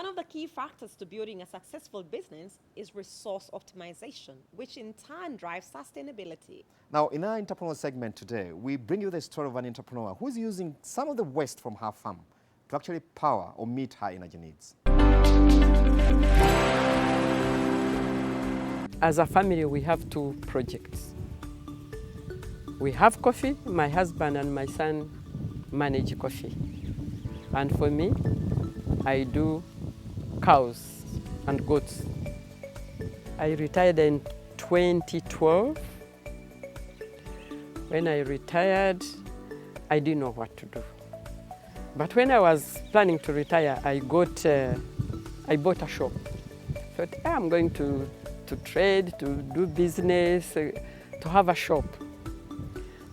of the key factors to building a successful business is resource optimization, which in turn drives sustainability. Now, in our entrepreneur segment today, we bring you the story of an entrepreneur who's using some of the waste from her farm to actually power or meet her energy needs. As a family, we have 2 projects. We have coffee. My husband and my son manage coffee. And for me, I do cows and goats. I retired in 2012. When I retired, I didn't know what to do. But when I was planning to retire, I bought a shop. I thought, I'm going to trade, to do business, to have a shop.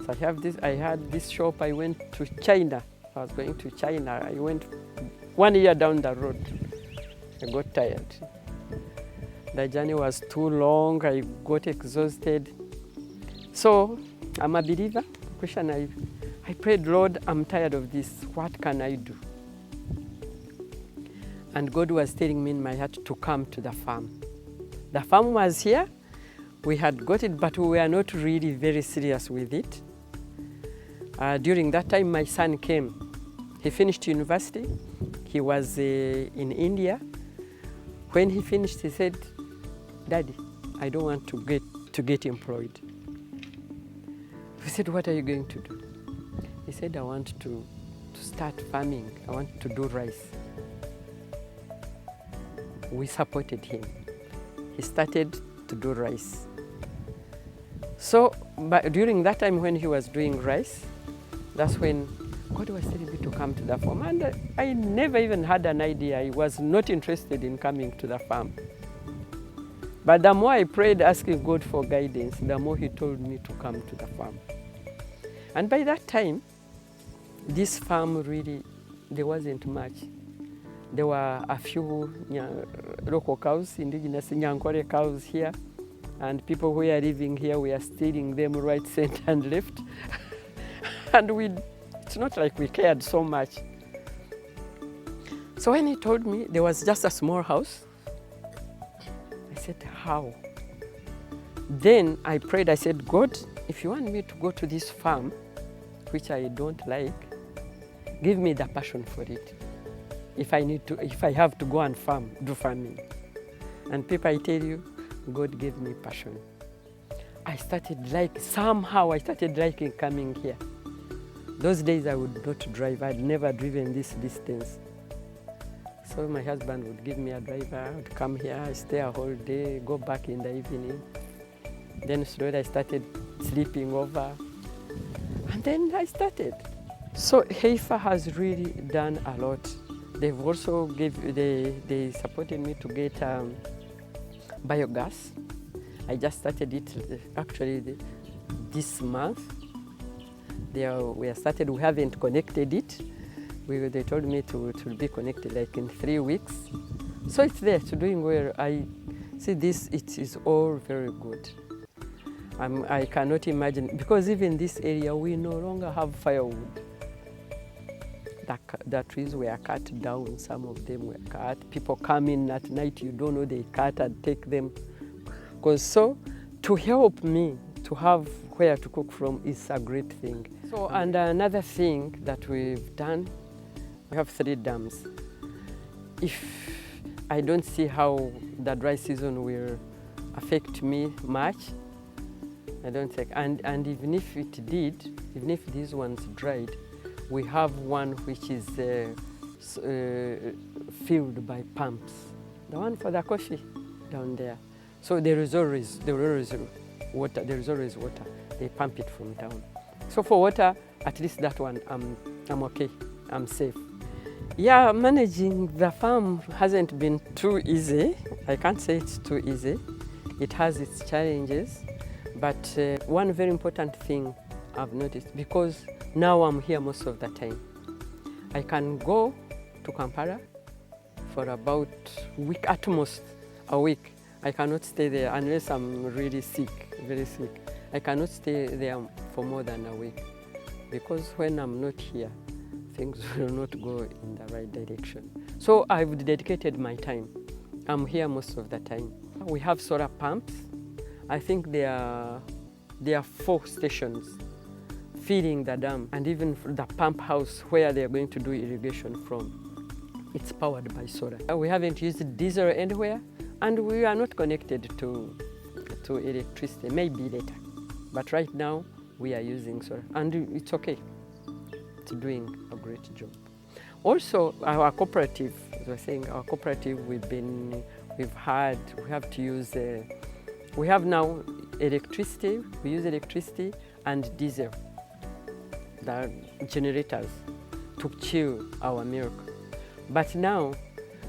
So I had this shop. I went to China. I was going to China. I went 1 year down the road. I got tired. The journey was too long. I got exhausted. So I'm a believer. Question I prayed, Lord, I'm tired of this. What can I do? And God was telling me in my heart to come to the farm. The farm was here. We had got it, but we were not really very serious with it. During that time, my son came. He finished university. He was in India. When he finished, he said, Daddy, I don't want to get employed. We said, what are you going to do? He said, I want to start farming. I want to do rice. We supported him. He started to do rice. So but during that time when he was doing rice, that's when God was telling me to come to the farm. And I never even had an idea. I was not interested in coming to the farm. But the more I prayed, asking God for guidance, the more he told me to come to the farm. And by that time, this farm really, there wasn't much. There were a few local cows, indigenous Nyankore cows here, and people who are living here, we are stealing them right, center, and left. And it's not like we cared so much. So when he told me there was just a small house, I said, how? Then I prayed, I said, God, if you want me to go to this farm, which I don't like, give me the passion for it. If I have to go and do farming. And people, I tell you, God gave me passion. Somehow I started liking coming here. Those days I would not drive. I'd never driven this distance. So my husband would give me a driver. I would come here, I stay a whole day, go back in the evening. Then slowly I started sleeping over. And then I started. So Heifer has really done a lot. They've also they supported me to get biogas. I just started it actually this month. We haven't connected it. They told me to be connected like in 3 weeks. So it's there, it's doing well. I see this, it is all very good. I cannot imagine, because even this area, we no longer have firewood. The trees were cut down, some of them were cut. People come in at night, you don't know, they cut and take them. So to help me to have where to cook from is a great thing. So, and another thing that we've done, we have 3 dams. If I don't see how the dry season will affect me much, I don't think, and even if it did, even if these ones dried, we have one which is filled by pumps. The one for the coffee down there. So there is always water. There is always water. They pump it from down. So for water, at least that one, I'm okay. I'm safe. Yeah, managing the farm hasn't been too easy. I can't say it's too easy. It has its challenges. But one very important thing I've noticed, because now I'm here most of the time, I can go to Kampala for about a week, at most a week. I cannot stay there unless I'm really sick, very sick. I cannot stay there for more than a week, because when I'm not here, things will not go in the right direction. So I've dedicated my time. I'm here most of the time. We have solar pumps. I think there are 4 stations feeding the dam, and even the pump house where they're going to do irrigation from, it's powered by solar. We haven't used diesel anywhere, and we are not connected to electricity, maybe later. But right now, we are using solar, and it's okay. It's doing a great job. Also, our cooperative, as I was saying, our cooperative, we have to use, we have now electricity, we use electricity and diesel, the generators, to chill our milk. But now,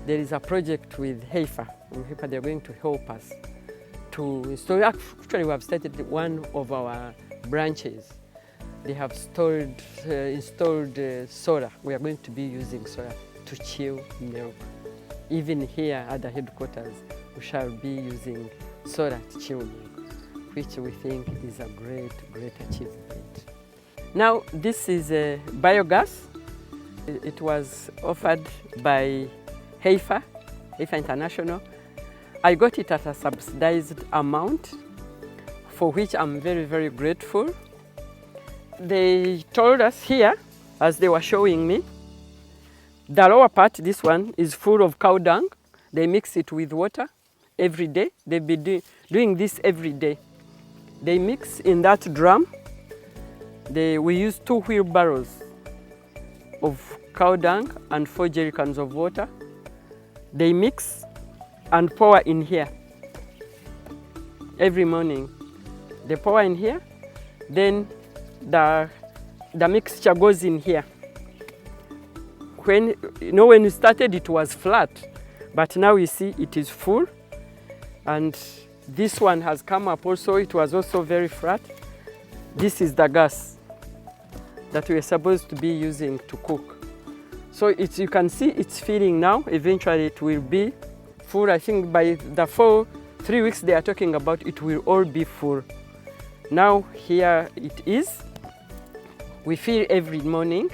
there is a project with Heifer. They're going to help us to install. Actually, we have started one of our branches. They have installed solar. We are going to be using solar to chill milk. Even here at the headquarters, we shall be using solar to chill milk, which we think is a great, great achievement. Now, this is a biogas. It was offered by Heifer International. I got it at a subsidized amount, for which I'm very, very grateful. They told us here, as they were showing me, the lower part, this one, is full of cow dung. They mix it with water every day. They've been doing this every day. They mix in that drum. We use 2 wheelbarrows of cow dung and 4 jerrycans of water. They mix and pour in here every morning. They pour in here, then the mixture goes in here. When you started, it was flat, but now you see it is full. And this one has come up also. It was also very flat. This is the gas that we are supposed to be using to cook. So you can see it's filling now. Eventually it will be full. I think by the 3 weeks they are talking about, it will all be full. Now here it is. We fill every morning.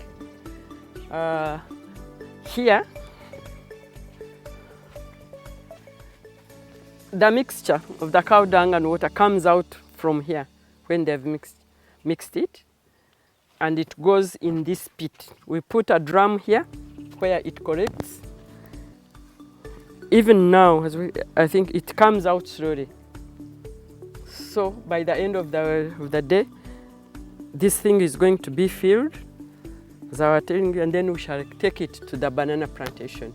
Here, the mixture of the cow dung and water comes out from here when they've mixed it, and it goes in this pit. We put a drum here where it collects. Even now, I think it comes out slowly. So by the end of the day, this thing is going to be filled, as I was telling you, and then we shall take it to the banana plantation.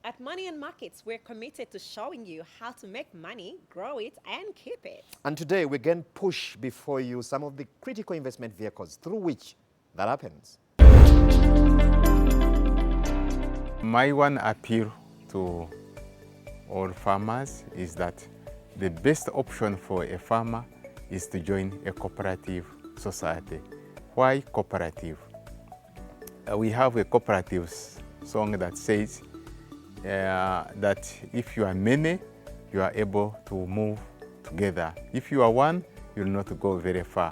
At Money and Markets, we're committed to showing you how to make money, grow it, and keep it. And today we again push before you some of the critical investment vehicles through which that happens. My one appeal to all farmers is that the best option for a farmer is to join a cooperative society. Why cooperative? We have a cooperative song that says that if you are many, you are able to move together. If you are one, you will not go very far.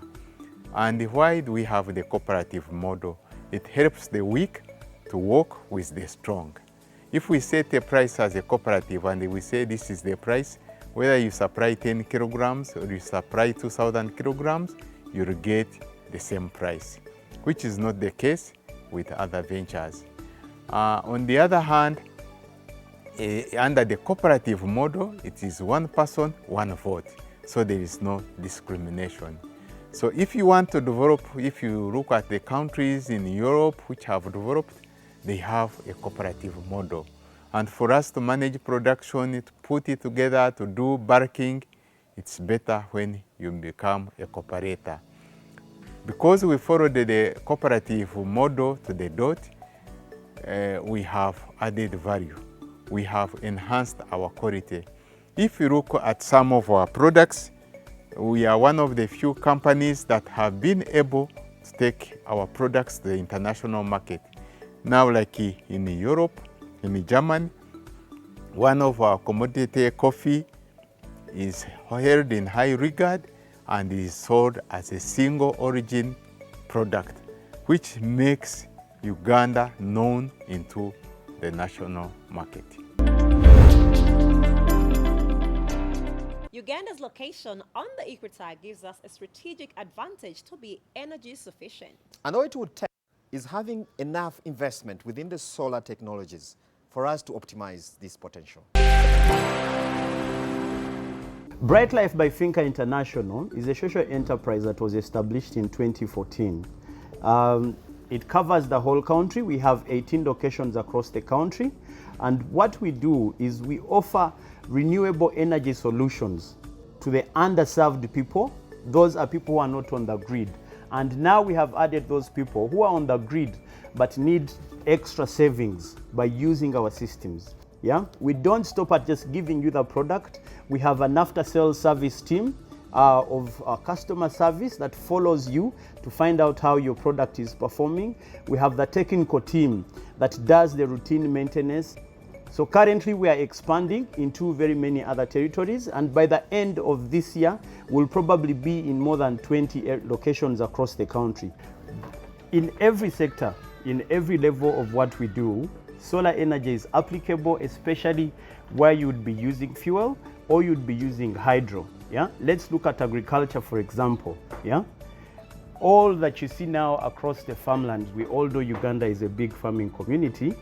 And why do we have the cooperative model? It helps the weak to work with the strong. If we set a price as a cooperative and we say this is the price, whether you supply 10 kilograms or you supply 2,000 kilograms, you'll get the same price, which is not the case with other ventures. On the other hand, under the cooperative model, it is one person, one vote. So there is no discrimination. So if you want to develop, if you look at the countries in Europe which have developed, they have a cooperative model. And for us to manage production, to put it together, to do bulking, it's better when you become a cooperator. Because we followed the cooperative model to the dot, we have added value. We have enhanced our quality. If you look at some of our products, we are one of the few companies that have been able to take our products to the international market. Now, like in Europe, in Germany, one of our commodity coffee is held in high regard and is sold as a single origin product, which makes Uganda known into the national market. Uganda's location on the equator gives us a strategic advantage to be energy sufficient. And all it would take is having enough investment within the solar technologies for us to optimize this potential. Bright Life by Finca International is a social enterprise that was established in 2014. It covers the whole country. We have 18 locations across the country. And what we do is we offer renewable energy solutions to the underserved people. Those are people who are not on the grid. And now we have added those people who are on the grid but need extra savings by using our systems. Yeah? We don't stop at just giving you the product. We have an after-sales service team of customer service that follows you to find out how your product is performing. We have the technical team that does the routine maintenance. So currently we are expanding into very many other territories, and by the end of this year, we'll probably be in more than 20 locations across the country. In every sector, in every level of what we do, solar energy is applicable, especially where you would be using fuel or you'd be using hydro. Yeah? Let's look at agriculture, for example. Yeah? All that you see now across the farmlands, we all know Uganda is a big farming community.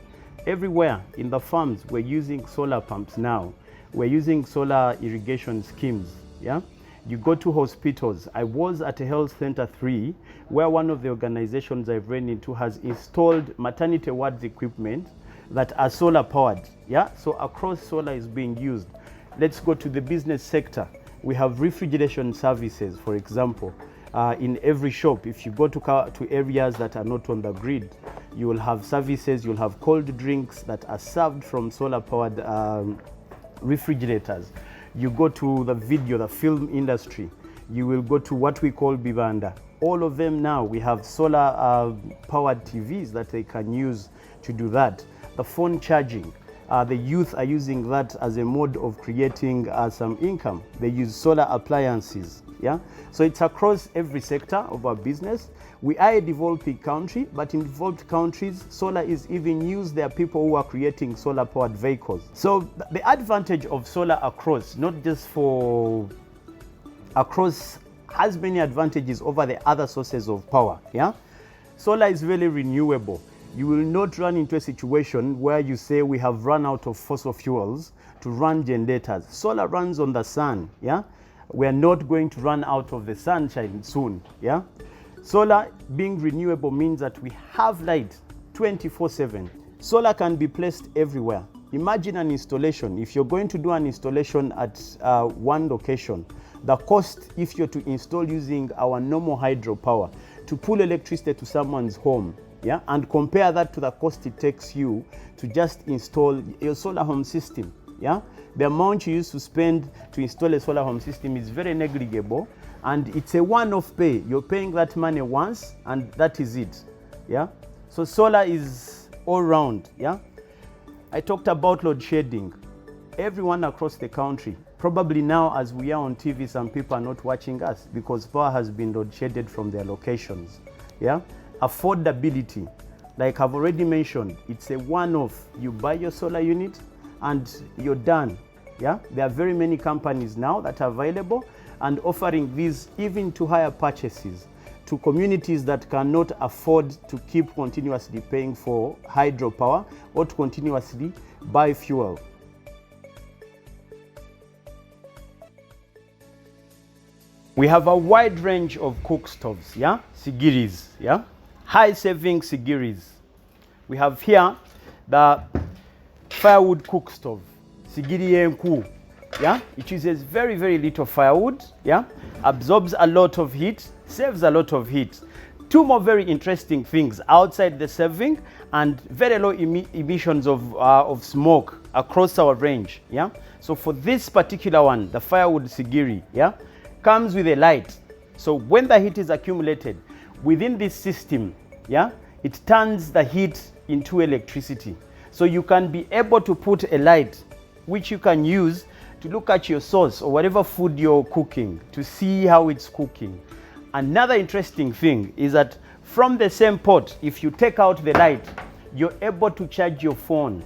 Everywhere in the farms, we're using solar pumps now. We're using solar irrigation schemes. Yeah? You go to hospitals. I was at a health center 3, where one of the organizations I've ran into has installed maternity wards equipment that are solar powered. Yeah? So across solar is being used. Let's go to the business sector. We have refrigeration services, for example. In every shop, if you go to areas that are not on the grid, you will have services, you'll have cold drinks that are served from solar-powered refrigerators. You go to the video, the film industry, you will go to what we call Bibanda. All of them now, we have solar-powered TVs that they can use to do that. The phone charging, the youth are using that as a mode of creating some income. They use solar appliances. Yeah? So it's across every sector of our business. We are a developing country, but in developed countries, solar is even used. There are people who are creating solar-powered vehicles. So the advantage of solar across, not just for across, has many advantages over the other sources of power. Yeah? Solar is very renewable. You will not run into a situation where you say we have run out of fossil fuels to run generators. Solar runs on the sun. Yeah? We are not going to run out of the sunshine soon. Yeah? Solar being renewable means that we have light 24/7. Solar can be placed everywhere. Imagine an installation. If you're going to do an installation at one location, the cost, if you're to install using our normal hydropower to pull electricity to someone's home, yeah, and compare that to the cost it takes you to just install your solar home system. Yeah? The amount you used to spend to install a solar home system is very negligible, and it's a one-off pay. You're paying that money once, and that is it. Yeah? So solar is all round. Yeah? I talked about load shedding. Everyone across the country, probably now as we are on TV, some people are not watching us because power has been load shedded from their locations. Yeah? Affordability, like I've already mentioned, it's a one-off. You buy your solar unit and you're done. Yeah? There are very many companies now that are available and offering these even to higher purchases to communities that cannot afford to keep continuously paying for hydropower or to continuously buy fuel. We have a wide range of cook stoves, yeah? Sigiris, yeah? High-saving sigiris. We have here the firewood cook stove, sigiri yenku, yeah? It uses very, very little firewood, yeah? Absorbs a lot of heat, saves a lot of heat. Two more very interesting things outside the serving and very low emissions of smoke across our range, yeah? So for this particular one, the firewood sigiri, yeah, comes with a light. So when the heat is accumulated within this system, yeah, it turns the heat into electricity. So you can be able to put a light which you can use to look at your sauce or whatever food you're cooking to see how it's cooking. Another interesting thing is that from the same port, if you take out the light, you're able to charge your phone.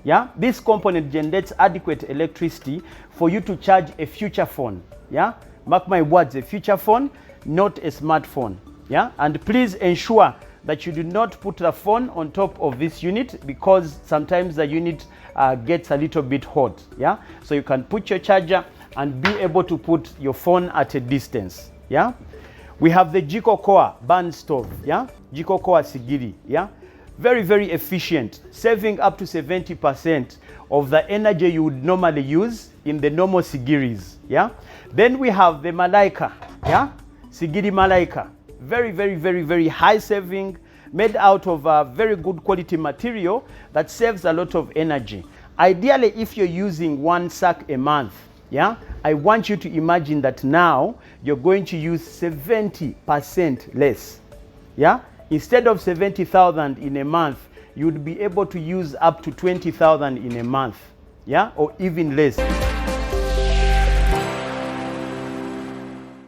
Yeah, this component generates adequate electricity for you to charge a future phone. Yeah, mark my words, a future phone, not a smartphone. Yeah, and please ensure that you do not put the phone on top of this unit, because sometimes the unit gets a little bit hot. Yeah, so you can put your charger and be able to put your phone at a distance. Yeah, we have the Jiko Koa burn stove. Yeah, Jiko Koa Sigiri. Yeah, very, very efficient, saving up to 70% of the energy you would normally use in the normal Sigiris. Yeah, then we have the Malaika. Yeah, Sigiri Malaika. Very, very, very, very high saving, made out of a very good quality material that saves a lot of energy. Ideally, if you're using 1 sack a month, yeah, I want you to imagine that now you're going to use 70% less. Yeah, instead of 70,000 in a month, you would be able to use up to 20,000 in a month. Yeah, or even less.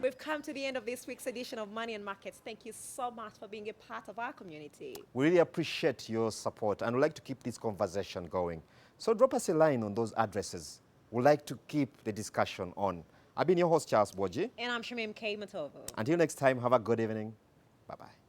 We've come to the end of this week's edition of Money and Markets. Thank you so much for being a part of our community. We really appreciate your support and would like to keep this conversation going. So drop us a line on those addresses. We'd like to keep the discussion on. I've been your host, Charles Boji. And I'm Shamim K. Matovo. Until next time, have a good evening. Bye-bye.